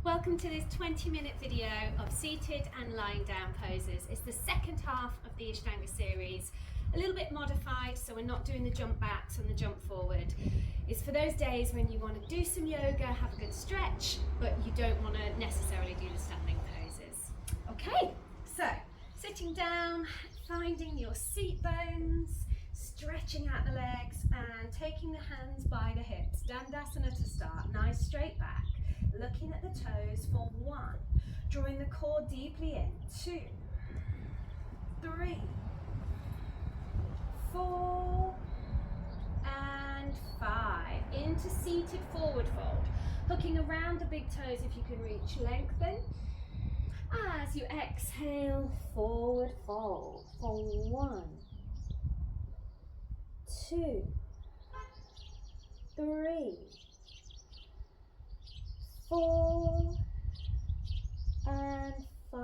Welcome to this 20-minute video of seated and lying down poses. It's the second half of the Ashtanga series, a little bit modified, so we're not doing the jump backs and the jump forward. It's for those days when you want to do some yoga, have a good stretch, but you don't want to necessarily do the standing poses. Okay, so sitting down, finding your seat bones, stretching out the legs and taking the hands by the hips. Dandasana to start, nice straight back. Looking at the toes for 1, drawing the core deeply in, 2, 3, 4, and 5. Into seated forward fold. Hooking around the big toes if you can reach, lengthen. As you exhale, forward fold for 1, 2, 3, 4 and 5.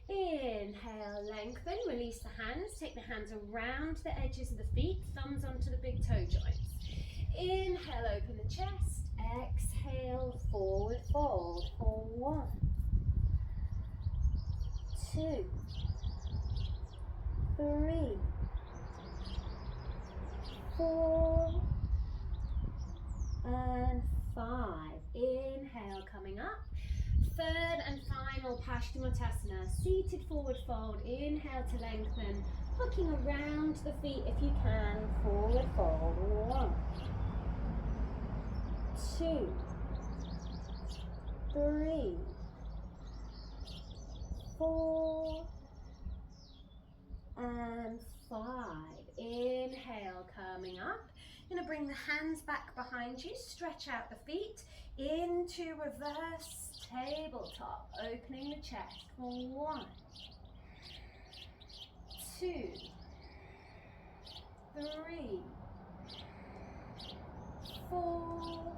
Inhale, lengthen, release the hands, take the hands around the edges of the feet, thumbs onto the big toe joints. Inhale, open the chest, exhale, forward fold for 1, 2, 3, 4 and 5. Inhale, coming up. Third and final Paschimottanasana, seated forward fold. Inhale to lengthen, hooking around the feet if you can. Forward fold. 1, 2, 3, 4 and 5. Inhale, coming up. You're going to bring the hands back behind you, stretch out the feet into reverse tabletop, opening the chest for 1, 2, 3, 4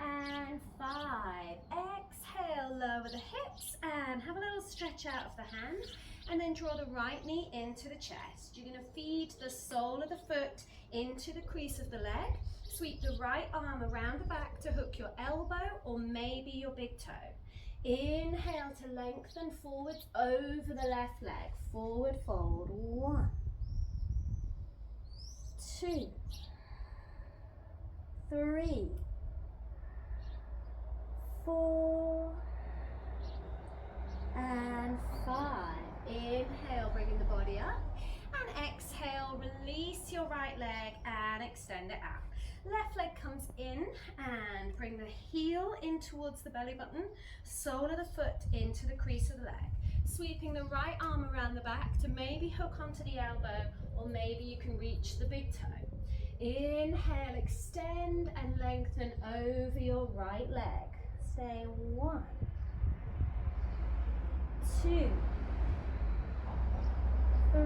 and 5. Exhale, lower the hips and have a little stretch out of the hands, and then draw the right knee into the chest. You're going to feed the sole of the foot into the crease of the leg. Sweep the right arm around the back to hook your elbow or maybe your big toe. Inhale to lengthen forwards over the left leg. Forward fold. 1, 2, 3, 4 and 5. Inhale, bringing the body up, and exhale, release your right leg and extend it out. Left leg comes in and bring the heel in towards the belly button, sole of the foot into the crease of the leg. Sweeping the right arm around the back to maybe hook onto the elbow, or maybe you can reach the big toe. Inhale, extend and lengthen over your right leg. Stay 1, 2, 3,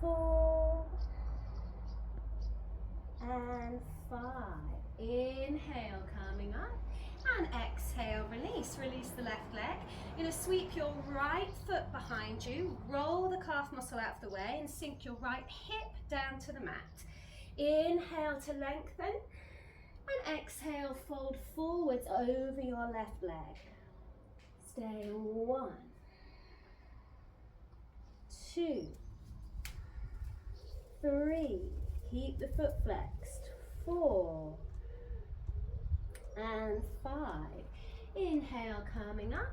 4 and 5. Inhale, coming up, and exhale, release the left leg. You're going to sweep your right foot behind you, roll the calf muscle out of the way and sink your right hip down to the mat. Inhale to lengthen, and exhale, fold forwards over your left leg. Stay 1, 2, 3, keep the foot flexed, 4 and 5. Inhale, coming up,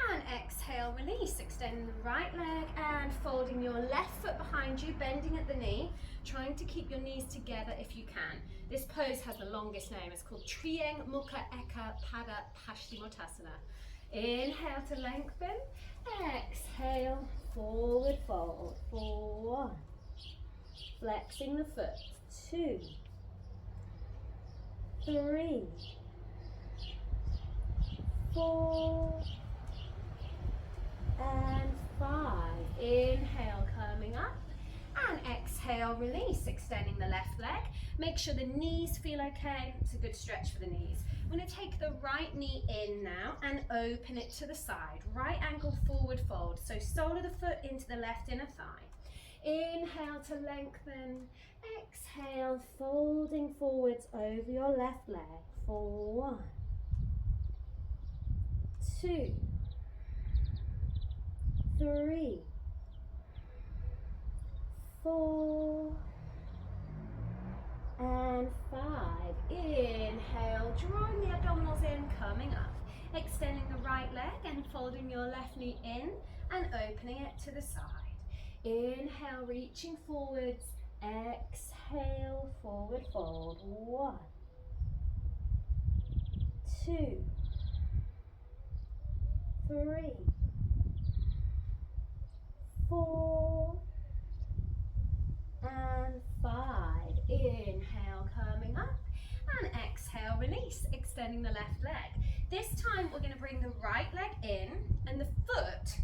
and exhale, release, extending the right leg and folding your left foot behind you, bending at the knee, trying to keep your knees together if you can. This pose has the longest name, it's called Trieng Mukha Eka Pada Paschimottanasana. Inhale to lengthen, exhale, forward fold for 1, flexing the foot, 2, 3, 4 and 5. Inhale, coming up, and exhale, release, extending the left leg. Make sure the knees feel okay. It's a good stretch for the knees. I'm going to take the right knee in now and open it to the side. Right angle forward fold. So sole of the foot into the left inner thigh. Inhale to lengthen. Exhale, folding forwards over your left leg for 1, 2, 3, 4, and 5. Inhale, drawing the abdominals in, coming up. Extending the right leg and folding your left knee in and opening it to the side. Inhale, reaching forwards. Exhale, forward fold. 1, 2, 3, 4, and 5. Inhale, coming up, and exhale, release, extending the left leg. This time we're going to bring the right leg in, and the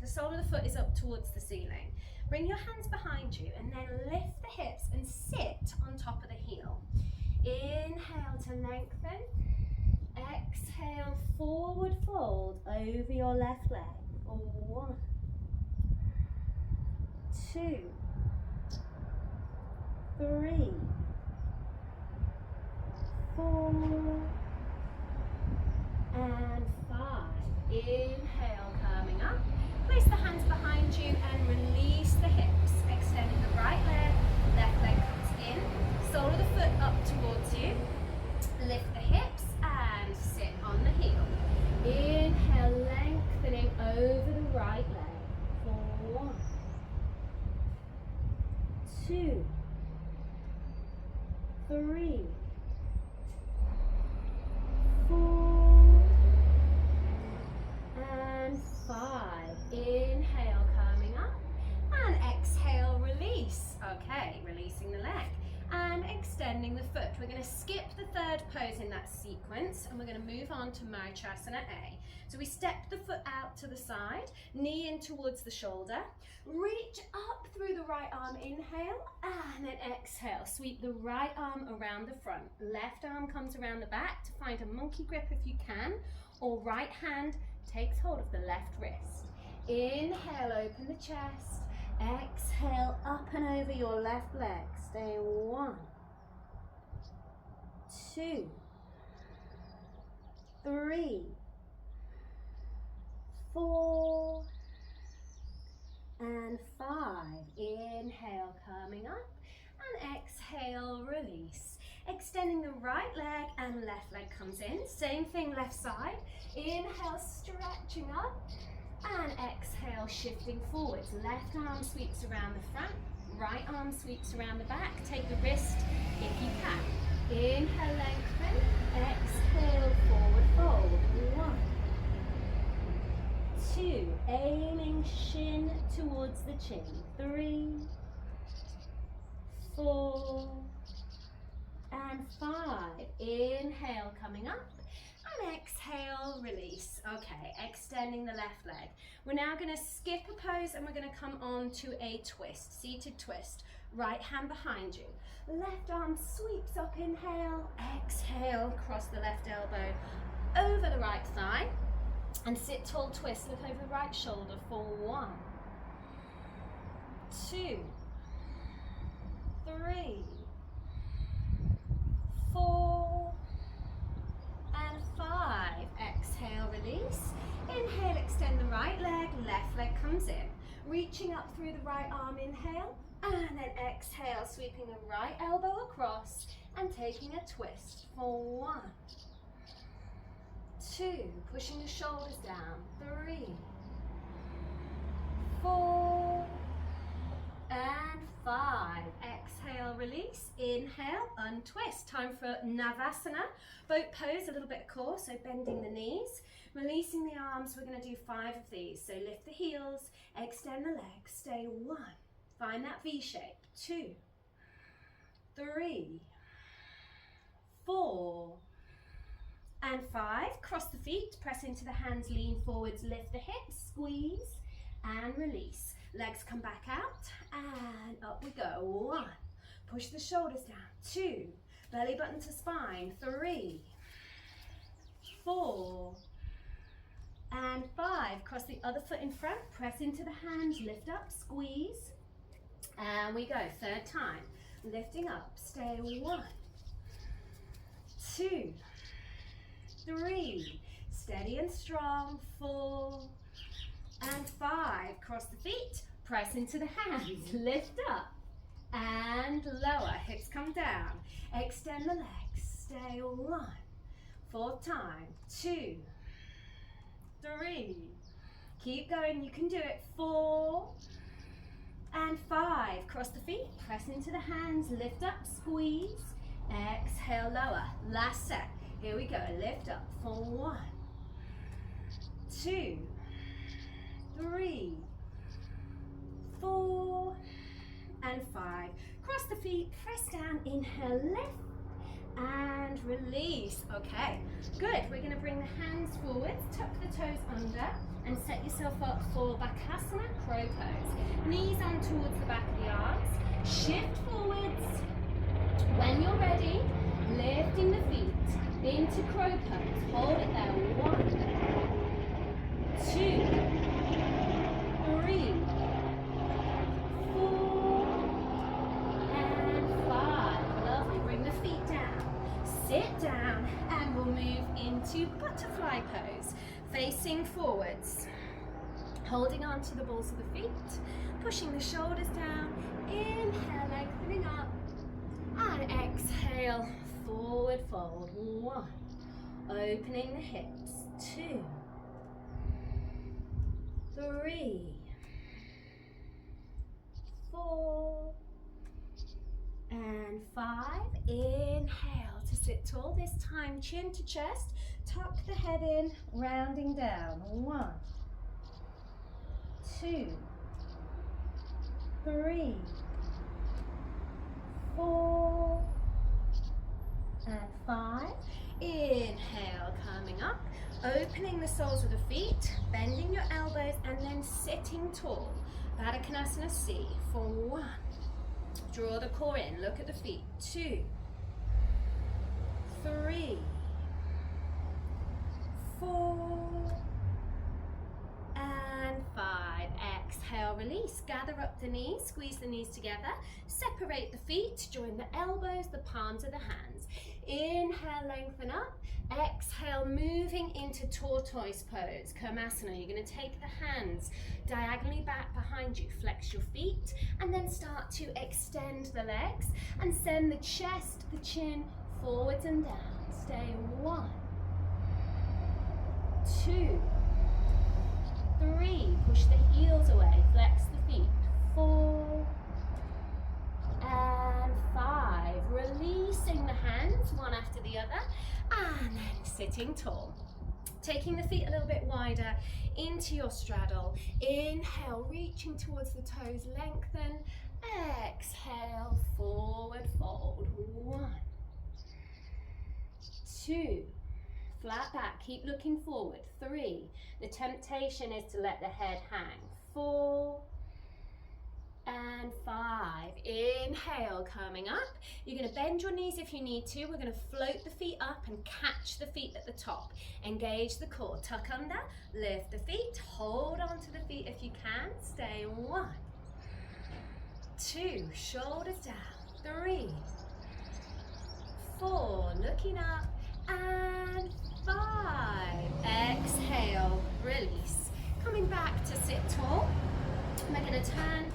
sole of the foot is up towards the ceiling. Bring your hands behind you and then lift the hips and sit on top of the heel. Inhale to lengthen. Exhale, forward fold over your left leg. 1, 2, 3, 4, and 5. Inhale, coming up. Place the hands behind you and release the hips. Extending the right leg, left leg comes in. Sole of the foot up towards you. Lift the hips and sit on the heel. Inhale, lengthening over the right leg for 1, 2, 3, 4, and 5. Inhale, coming up, and exhale, release. Okay, releasing the leg and extending the foot. We're going to skip the third pose in that sequence and we're going to move on to Marchasana A. So we step the foot out to the side, knee in towards the shoulder, reach up through the right arm, inhale, and then exhale. Sweep the right arm around the front. Left arm comes around the back to find a monkey grip if you can, or right hand takes hold of the left wrist. Inhale, open the chest. Exhale, up and over your left leg. Stay 1, 2, 3, 4, and 5. Inhale, coming up, and exhale, release. Extending the right leg and left leg comes in. Same thing, left side. Inhale, stretching up. And exhale, shifting forwards. Left arm sweeps around the front, right arm sweeps around the back. Take the wrist if you can. Inhale, lengthen. Exhale, forward fold. 1, 2, aiming shin towards the chin. 3, 4, and 5. Inhale, coming up. And exhale, release. Okay, extending the left leg. We're now going to skip a pose and we're going to come on to a twist, seated twist. Right hand behind you. Left arm sweeps up, inhale. Exhale, cross the left elbow over the right thigh. And sit tall twist, look over the right shoulder for 1, 2, 3, 4, and 5. Exhale, release. Inhale, extend the right leg, left leg comes in. Reaching up through the right arm, inhale, and then exhale, sweeping the right elbow across and taking a twist for 1, 2, pushing the shoulders down, 3, 4, and 5. Exhale, release. Inhale, untwist. Time for Navasana. Boat pose, a little bit core, so bending the knees. Releasing the arms, we're going to do 5 of these. So lift the heels, extend the legs, stay 1. Find that V shape. 2, 3, 4, and 5. Cross the feet, press into the hands, lean forwards, lift the hips, squeeze, and release. Legs come back out, and up we go. 1, push the shoulders down. 2, belly button to spine. 3, 4, and 5. Cross the other foot in front, press into the hands, lift up, squeeze, And we go, third time. Lifting up, stay 1, 2, 3, steady and strong, 4, and 5. Cross the feet, press into the hands, lift up, and lower, hips come down. Extend the legs, stay 1, fourth time, 2, 3, keep going, you can do it, 4, and 5. Cross the feet, press into the hands, lift up, squeeze, exhale, lower. Last set. Here we go. Lift up for 1, 2, 3, 4, and 5. Cross the feet, press down, inhale, lift, and release. Okay, good. We're going to bring the hands forwards, tuck the toes under, and set yourself up for Bakasana, crow pose. Knees on towards the back of the arms. Shift forwards. When you're ready, lifting the feet into crow pose. Hold it there. 1, 2, 3, 4, and 5. Lovely. Bring the feet down. Sit down, and we'll move into butterfly pose. Facing forwards, holding on to the balls of the feet, pushing the shoulders down, inhale, lengthening up, and exhale, forward fold, 1, opening the hips, 2, 3, 4, and 5, inhale to sit tall, this time chin to chest, tuck the head in, rounding down, 1, 2, 3, 4, and 5, inhale, coming up, opening the soles of the feet, bending your elbows, and then sitting tall, Baddha Konasana C, for 1, draw the core in, look at the feet, 2, 3, 4, and 5. Exhale, release. Gather up the knees, squeeze the knees together, separate the feet, join the elbows, the palms of the hands. Inhale, lengthen up. Exhale, moving into tortoise pose, Kurmasana. You're going to take the hands diagonally back behind you, flex your feet, and then start to extend the legs and send the chest, the chin forwards and down. Stay 1, 2, 3, push the heels away, flex the feet, 4, and 5, releasing the hands one after the other, and then sitting tall. Taking the feet a little bit wider into your straddle, inhale, reaching towards the toes, lengthen, exhale, forward fold, 1, 2, flat back, keep looking forward, 3, the temptation is to let the head hang, 4, and 5, inhale, coming up, you're going to bend your knees if you need to, we're going to float the feet up and catch the feet at the top, engage the core, tuck under, lift the feet, hold on to the feet if you can, stay 1, 2, shoulders down, 3, 4, looking up, and 5, exhale, release, coming back to sit tall, we're going to turn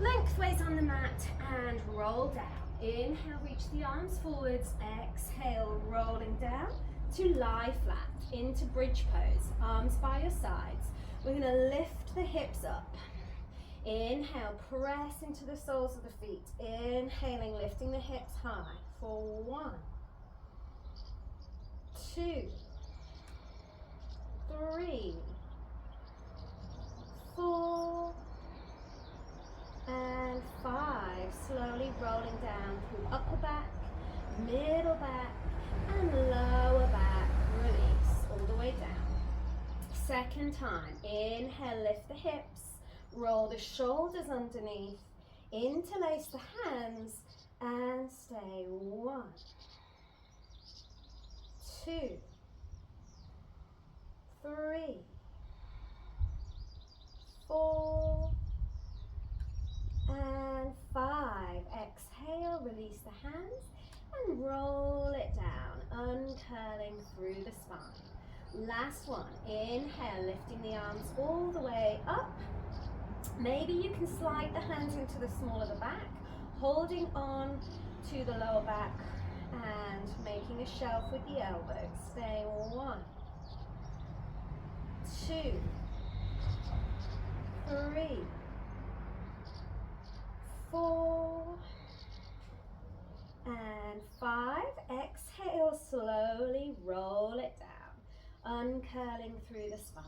lengthways on the mat and roll down. Inhale, reach the arms forwards, exhale, rolling down to lie flat into bridge pose, arms by your sides. We're going to lift the hips up. Inhale, press into the soles of the feet. Inhaling, lifting the hips high for 1, 2, 3, 4, and 5, slowly rolling down through upper back, middle back, and lower back, release all the way down. Second time, inhale, lift the hips, roll the shoulders underneath, interlace the hands, and stay 1, 2, 3, 4, and 5. Exhale, release the hands and roll it down, uncurling through the spine. Last one, inhale, lifting the arms all the way up. Maybe you can slide the hands into the small of the back, holding on to the lower back and making a shelf with the elbows. Stay 1, 2, 3, 4, and 5. Exhale, slowly roll it down, uncurling through the spine.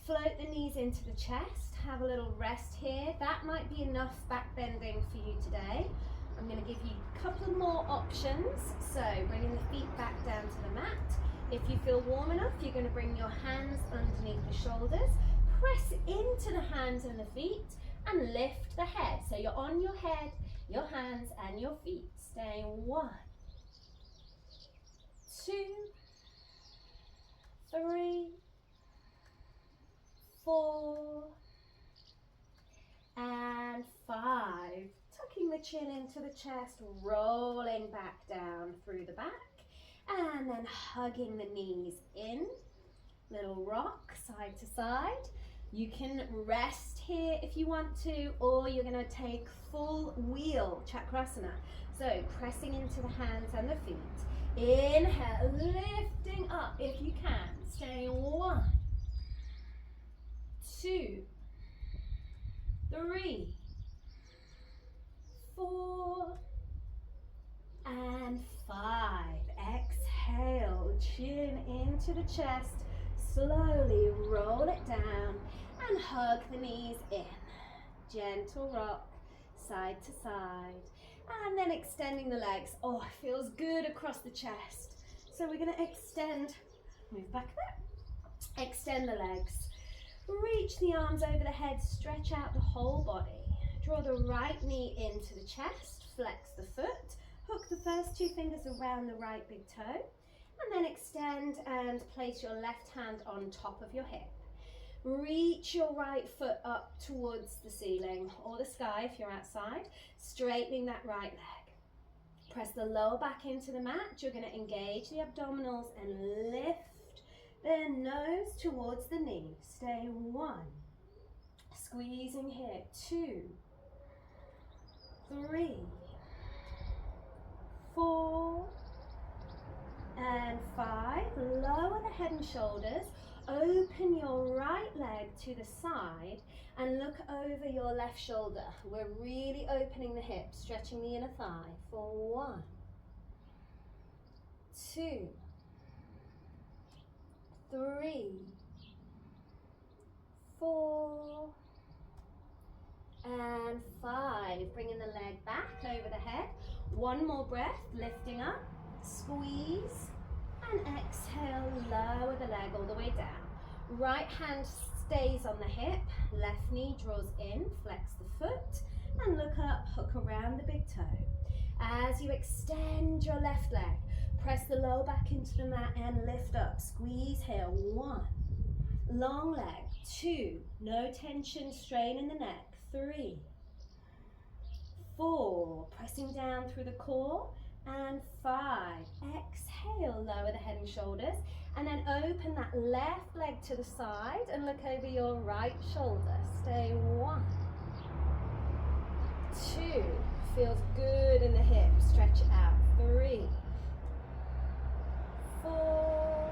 Float the knees into the chest, have a little rest here. That might be enough back bending for you today. I'm going to give you a couple more options. So bringing the feet back down to the mat. If you feel warm enough, you're going to bring your hands underneath the shoulders, press into the hands and the feet, and lift the head. So you're on your head, your hands and your feet. Stay 1, 2, 3, 4, and 5. Tucking the chin into the chest, rolling back down through the back, and then hugging the knees in. Little rock side to side. You can rest here if you want to, or you're going to take full wheel chakrasana. So pressing into the hands and the feet. Inhale, lifting up if you can. Stay 1, 2, 3, 4, and 5. Exhale, chin into the chest. Slowly roll it down and hug the knees in. Gentle rock, side to side. And then extending the legs. Oh, it feels good across the chest. So we're going to extend, move back a bit. Extend the legs. Reach the arms over the head, stretch out the whole body. Draw the right knee into the chest, flex the foot. Hook the first 2 fingers around the right big toe. And then extend and place your left hand on top of your hip. Reach your right foot up towards the ceiling or the sky if you're outside, straightening that right leg. Press the lower back into the mat. You're going to engage the abdominals and lift the nose towards the knee. Stay 1. Squeezing here. 2, 3, 4, and 5. Lower the head and shoulders. Open your right leg to the side and look over your left shoulder. We're really opening the hips, stretching the inner thigh for 1, 2, 3, 4, and 5. Bringing the leg back over the head. 1 more breath, lifting up. Squeeze and exhale, lower the leg all the way down. Right hand stays on the hip, left knee draws in, flex the foot and look up, hook around the big toe. As you extend your left leg, press the lower back into the mat and lift up. Squeeze here. 1, long leg. 2, no tension, strain in the neck. 3, 4, pressing down through the core. And 5. Exhale, lower the head and shoulders. And then open that left leg to the side and look over your right shoulder. Stay 1, 2. Feels good in the hips. Stretch it out. 3, 4,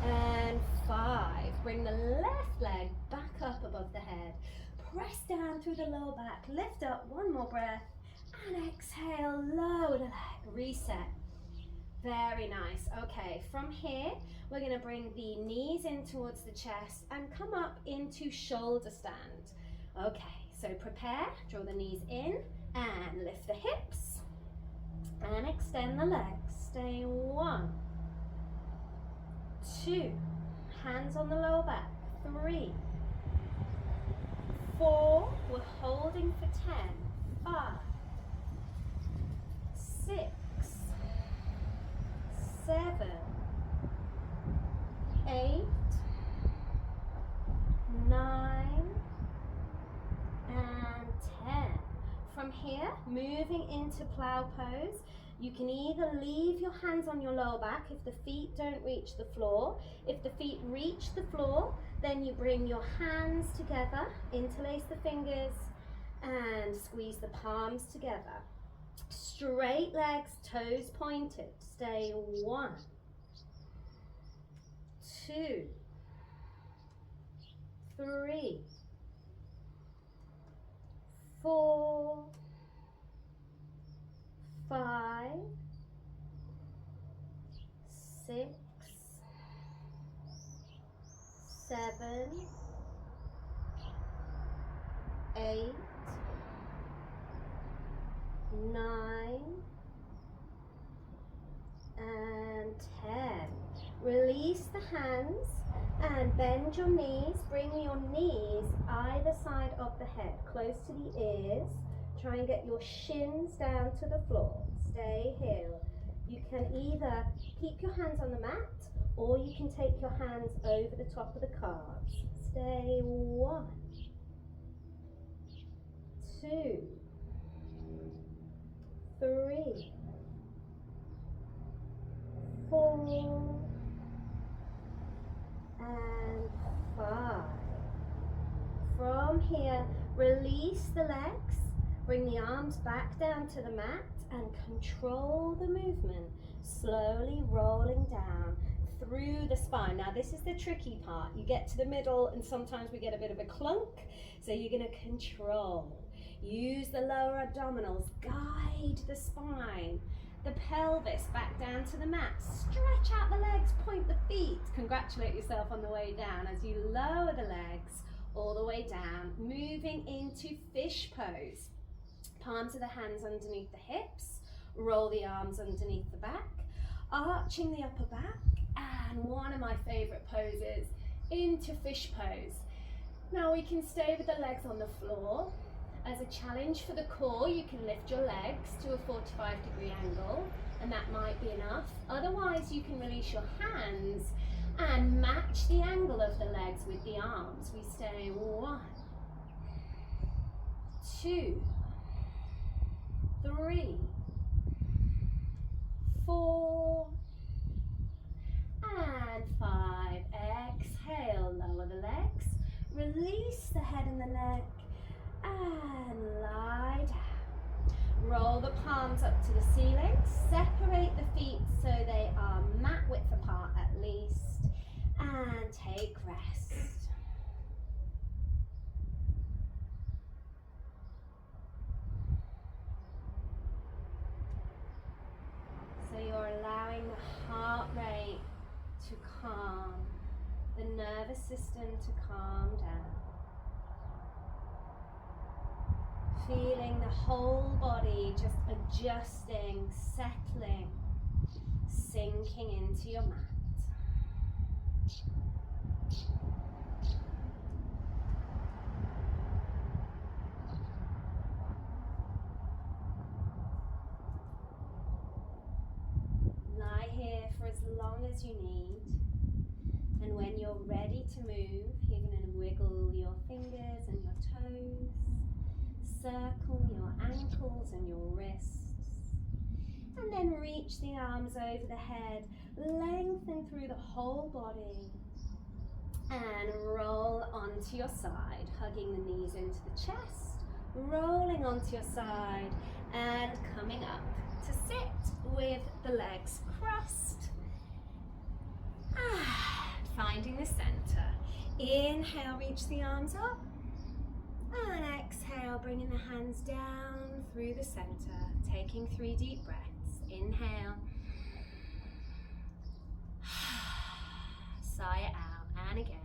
and 5. Bring the left leg back up above the head. Press down through the lower back. Lift up. 1 more breath. And exhale, lower the leg, reset. Very nice. Okay, from here, we're going to bring the knees in towards the chest and come up into shoulder stand. Okay, so prepare, draw the knees in and lift the hips and extend the legs. Stay 1, 2, hands on the lower back. 3, 4, we're holding for 10, 5, 6, 7, 8, 9, and moving into plow pose. You can either leave your hands on your lower back if the feet don't reach the floor. If the feet reach the floor, then you bring your hands together, interlace the fingers, and squeeze the palms together. Straight legs, toes pointed. Stay 1, 2, 3, 4, 5, 6, 7, 8, 9, and 10. Release the hands and bend your knees. Bring your knees either side of the head, close to the ears. Try and get your shins down to the floor. Stay here. You can either keep your hands on the mat or you can take your hands over the top of the calves. Stay 1, 2, 3, 4, and 5. From here, release the legs, bring the arms back down to the mat and control the movement, slowly rolling down through the spine. Now this is the tricky part. You get to the middle and sometimes we get a bit of a clunk, so you're going to control. Use the lower abdominals, guide the spine, the pelvis back down to the mat. Stretch out the legs, point the feet. Congratulate yourself on the way down as you lower the legs all the way down, moving into fish pose. Palms of the hands underneath the hips, roll the arms underneath the back, arching the upper back, and one of my favorite poses, into fish pose. Now we can stay with the legs on the floor. As a challenge for the core, you can lift your legs to a 45-degree angle, and that might be enough. Otherwise, you can release your hands and match the angle of the legs with the arms. We stay 1, 2, 3, 4, and 5. Exhale, lower the legs, release the head and the neck, and lie down. Roll the palms up to the ceiling, separate the feet so they are mat width apart at least, and take rest. So you're allowing the heart rate to calm, the nervous system to calm down. Feeling the whole body just adjusting, settling, sinking into your mat. Lie here for as long as you need, and when you're ready to move, you're going to wiggle your fingers and your toes. Circle your ankles and your wrists, and then reach the arms over the head, lengthen through the whole body, and roll onto your side, hugging the knees into the chest, rolling onto your side, and coming up to sit with the legs crossed. Finding the center. Inhale, reach the arms up. And exhale, bringing the hands down through the center, taking 3 deep breaths. Inhale, sigh it out, and again.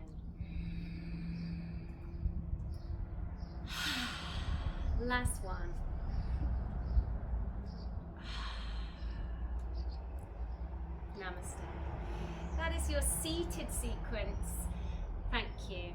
Last one. Namaste. That is your seated sequence. Thank you.